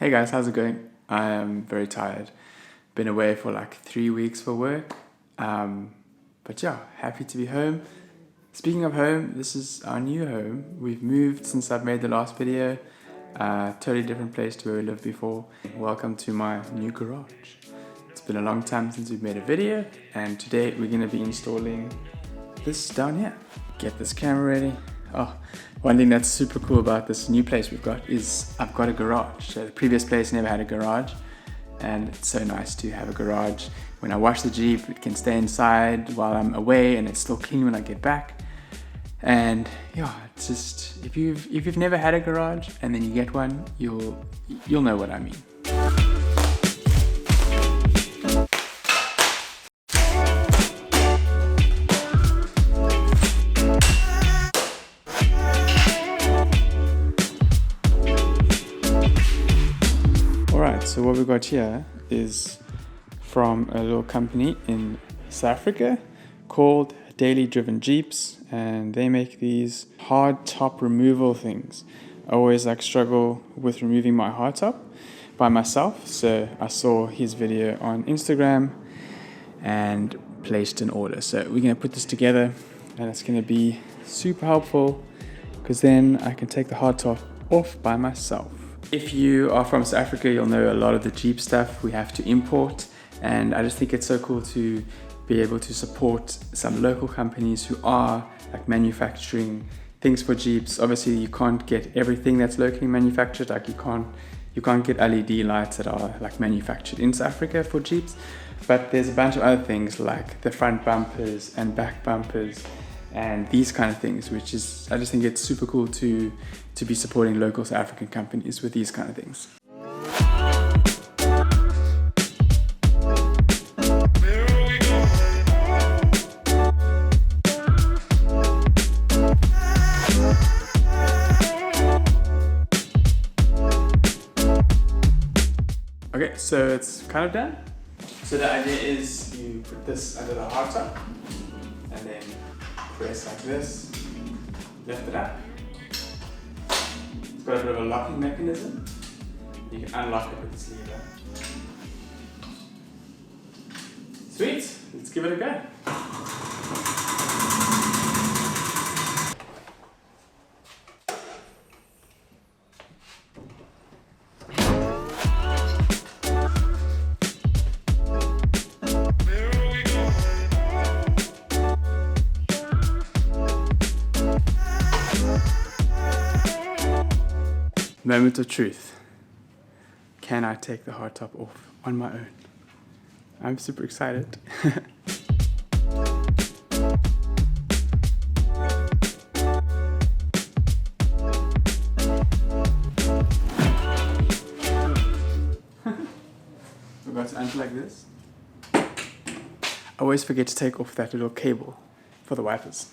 Hey guys, how's it going? I am very tired. Been away for like 3 weeks for work. But yeah, happy to be home. Speaking of home, this is our new home. We've moved since I've made the last video. Totally different place to where we lived before. Welcome to my new garage. It's been a long time since we've made a video, and today we're going to be installing this down here. Get this camera ready. Oh, one thing that's super cool about this new place we've got is I've got a garage. So the previous place never had a garage, and it's so nice to have a garage. When I wash the Jeep, it can stay inside while I'm away, and it's still clean when I get back. And yeah, it's just, if you've never had a garage and then you get one, you'll know what I mean. Alright, so what we got here is from a little company in South Africa called dailydrivenjeepsza, and they make these hard top removal things. I always struggle with removing my hard top by myself, so I saw his video on Instagram and placed an order. So we're going to put this together, and it's going to be super helpful because then I can take the hard top off by myself. If you are from South Africa, you'll know a lot of the Jeep stuff we have to import, and I just think it's so cool to be able to support some local companies who are manufacturing things for Jeeps. Obviously, you can't get everything that's locally manufactured. You can't get LED lights that are manufactured in South Africa for Jeeps, but there's a bunch of other things like the front bumpers and back bumpers and these kind of things, which is, I just think it's super cool to be supporting local South African companies with these kind of things. Okay, so it's kind of done. So the idea is you put this under the hardtop and then press like this, lift it up. It's got a bit of a locking mechanism. You can unlock it with this lever. Sweet, let's give it a go. Moment of truth. Can I take the hardtop off on my own? I'm super excited. Forgot to unplug this. I always forget to take off that little cable for the wipers.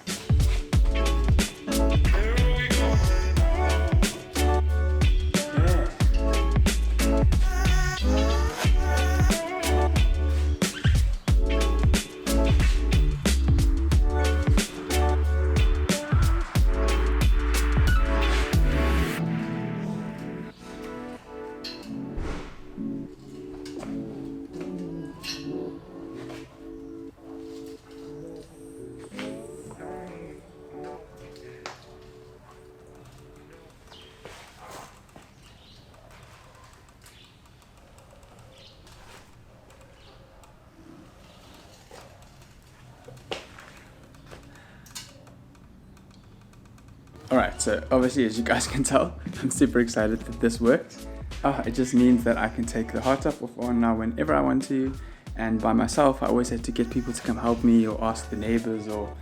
Alright, so obviously, as you guys can tell, I'm super excited that this worked. It just means that I can take the hardtop off on now whenever I want to, and by myself I always had to get people to come help me or ask the neighbors, or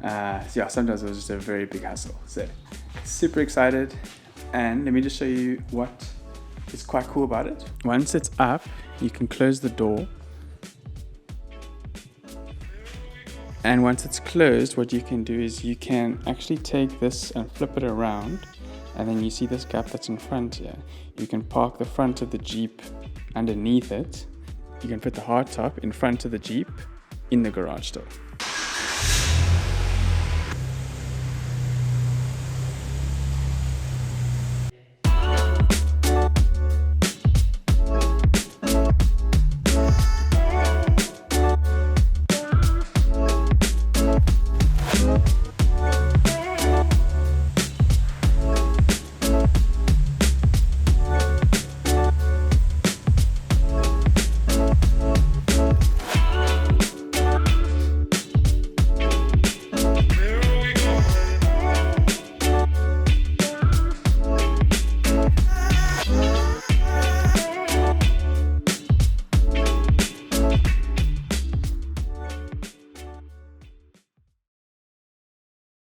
yeah, sometimes it was just a very big hassle. So super excited, and let me just show you what is quite cool about it. Once it's up, you can close the door. And once it's closed, what you can do is you can actually take this and flip it around, and then you see this gap that's in front here. You can park the front of the Jeep underneath it. You can put the hardtop in front of the Jeep in the garage door.